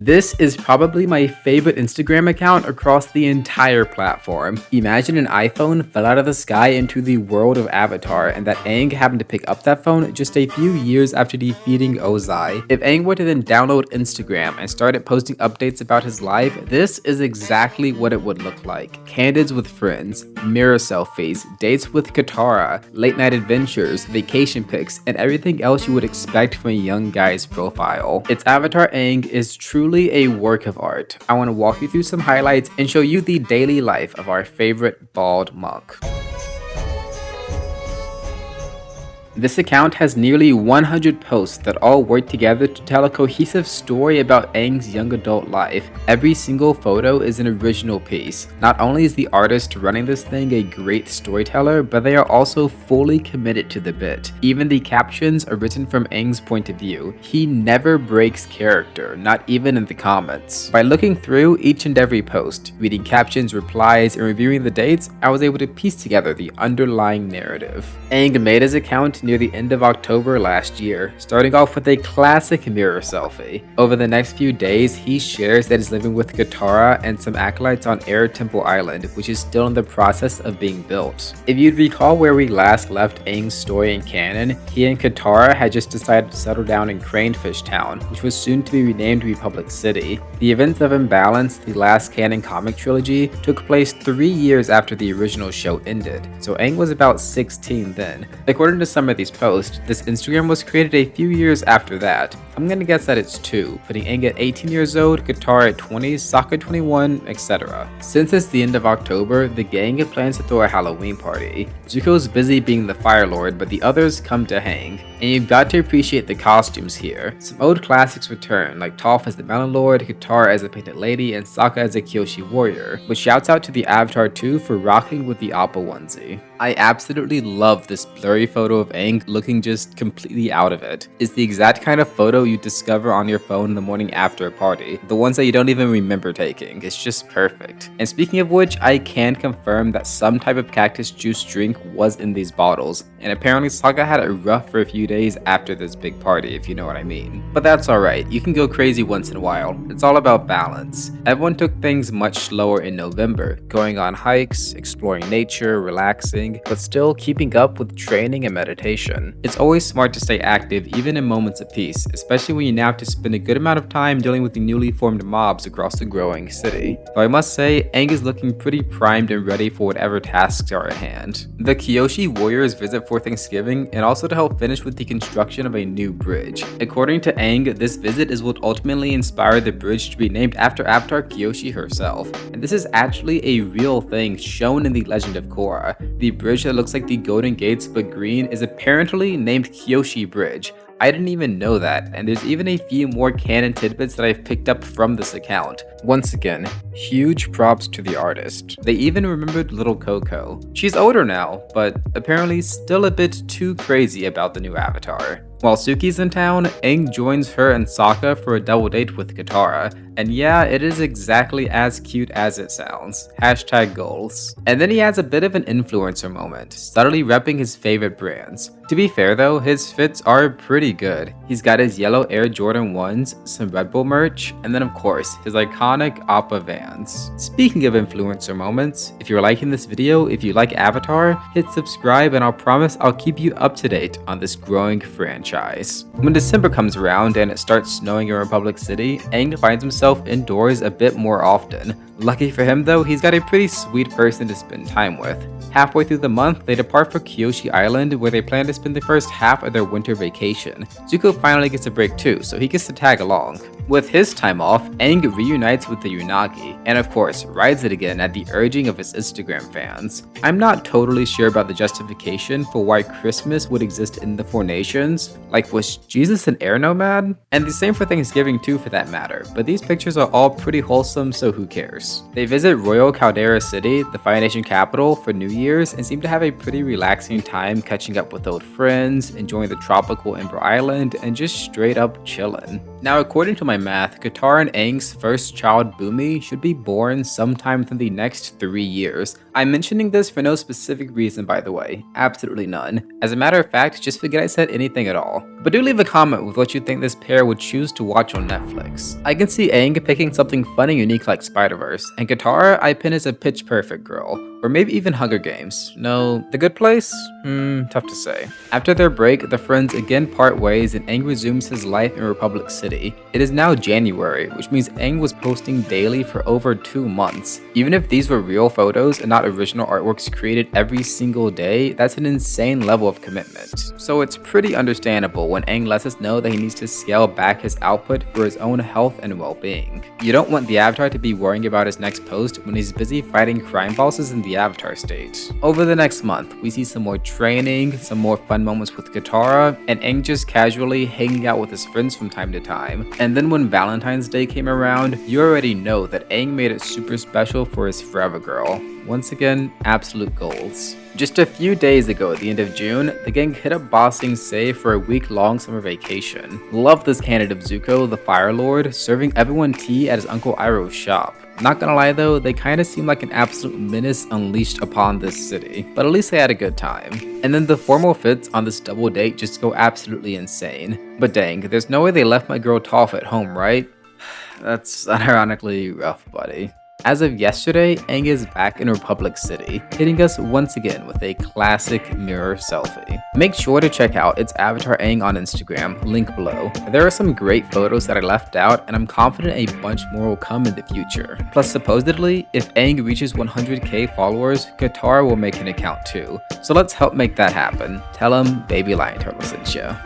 This is probably my favorite Instagram account across the entire platform. Imagine an iPhone fell out of the sky into the world of Avatar, and that Aang happened to pick up that phone just a few years after defeating Ozai. If Aang were to then download Instagram and started posting updates about his life, this is exactly what it would look like. Candids with friends, mirror selfies, dates with Katara, late night adventures, vacation pics, and everything else you would expect from a young guy's profile. Its Avatar Aang is truly a work of art. I want to walk you through some highlights and show you the daily life of our favorite bald monk. This account has nearly 100 posts that all work together to tell a cohesive story about Aang's young adult life. Every single photo is an original piece. Not only is the artist running this thing a great storyteller, but they are also fully committed to the bit. Even the captions are written from Aang's point of view. He never breaks character, not even in the comments. By looking through each and every post, reading captions, replies, and reviewing the dates, I was able to piece together the underlying narrative. Aang made his account near the end of October last year, starting off with a classic mirror selfie. Over the next few days, he shares that he's living with Katara and some acolytes on Air Temple Island, which is still in the process of being built. If you'd recall where we last left Aang's story in canon, he and Katara had just decided to settle down in Cranefish Town, which was soon to be renamed Republic City. The events of Imbalance, the last canon comic trilogy, took place 3 years after the original show ended, so Aang was about 16 then. According to some of these posts, this Instagram was created a few years after that. I'm gonna guess that it's 2, putting Aang at 18 years old, Katara at 20, Sokka 21, etc. Since it's the end of October, the gang had plans to throw a Halloween party. Zuko's busy being the Fire Lord, but the others come to hang. And you've got to appreciate the costumes here. Some old classics return, like Toph as the Melon Lord, Katara as a Painted Lady, and Sokka as a Kyoshi Warrior, which shouts out to the Avatar 2 for rocking with the Appa onesie. I absolutely love this blurry photo of Aang looking just completely out of it. It's the exact kind of photo you discover on your phone the morning after a party. The ones that you don't even remember taking. It's just perfect. And speaking of which, I can confirm that some type of cactus juice drink was in these bottles. And apparently Sokka had it rough for a few days after this big party, if you know what I mean. But that's alright, you can go crazy once in a while. It's all about balance. Everyone took things much slower in November, going on hikes, exploring nature, relaxing, but still keeping up with training and meditation. It's always smart to stay active even in moments of peace, especially when you now have to spend a good amount of time dealing with the newly formed mobs across the growing city. Though I must say, Aang is looking pretty primed and ready for whatever tasks are at hand. The Kyoshi Warriors visit for Thanksgiving and also to help finish with the construction of a new bridge. According to Aang, this visit is what ultimately inspired the bridge to be named after Avatar Kyoshi herself. And this is actually a real thing shown in the Legend of Korra. The bridge that looks like the Golden Gates but green is apparently named Kyoshi Bridge. I didn't even know that, and there's even a few more canon tidbits that I've picked up from this account. Once again, huge props to the artist. They even remembered little Coco. She's older now, but apparently still a bit too crazy about the new Avatar. While Suki's in town, Aang joins her and Sokka for a double date with Katara, and yeah, it is exactly as cute as it sounds. Hashtag goals. And then he has a bit of an influencer moment, subtly repping his favorite brands. To be fair though, his fits are pretty good. He's got his yellow Air Jordan 1s, some Red Bull merch, and then of course, his iconic Appa Vans. Speaking of influencer moments, if you're liking this video, if you like Avatar, hit subscribe and I'll promise I'll keep you up to date on this growing franchise. When December comes around and it starts snowing in Republic City, Aang finds himself indoors a bit more often. Lucky for him though, he's got a pretty sweet person to spend time with. Halfway through the month, they depart for Kyoshi Island where they plan to spend the first half of their winter vacation. Zuko finally gets a break too, so he gets to tag along. With his time off, Aang reunites with the Unagi, and of course, rides it again at the urging of his Instagram fans. I'm not totally sure about the justification for why Christmas would exist in the Four Nations. Like, was Jesus an air nomad? And the same for Thanksgiving too for that matter, but these pictures are all pretty wholesome, so who cares? They visit Royal Caldera City, the Fire Nation capital, for New Year's and seem to have a pretty relaxing time catching up with old friends, enjoying the tropical Ember Island, and just straight up chillin'. Now, according to my math, Katara and Aang's first child, Bumi, should be born sometime within the next 3 years. I'm mentioning this for no specific reason, by the way. Absolutely none. As a matter of fact, just forget I said anything at all. But do leave a comment with what you think this pair would choose to watch on Netflix. I can see Aang picking something fun and unique like Spider-Verse, and Katara I pin as a pitch perfect girl, or maybe even Hunger Games. No, The Good Place? Tough to say. After their break, the friends again part ways and Aang resumes his life in Republic City. It is now January, which means Aang was posting daily for over 2 months. Even if these were real photos and not original artworks created every single day, that's an insane level of commitment. So it's pretty understandable when Aang lets us know that he needs to scale back his output for his own health and well-being. You don't want the Avatar to be worrying about his next post when he's busy fighting crime bosses in the Avatar state. Over the next month, we see some more training, some more fun moments with Katara, and Aang just casually hanging out with his friends from time to time. And then when Valentine's Day came around, you already know that Aang made it super special for his forever girl. Once again, absolute goals. Just a few days ago at the end of June, the gang hit up Ba Sing Se for a week-long summer vacation. Love this candidate of Zuko, the Fire Lord, serving everyone tea at his Uncle Iroh's shop. Not gonna lie though, they kinda seem like an absolute menace unleashed upon this city, but at least they had a good time. And then the formal fits on this double date just go absolutely insane. But dang, there's no way they left my girl Toph at home, right? That's unironically rough, buddy. As of yesterday, Aang is back in Republic City, hitting us once again with a classic mirror selfie. Make sure to check out its Avatar Aang on Instagram, link below. There are some great photos that I left out, and I'm confident a bunch more will come in the future. Plus, supposedly, if Aang reaches 100k followers, Katara will make an account too. So let's help make that happen. Tell him Baby Lion Turtle sent ya.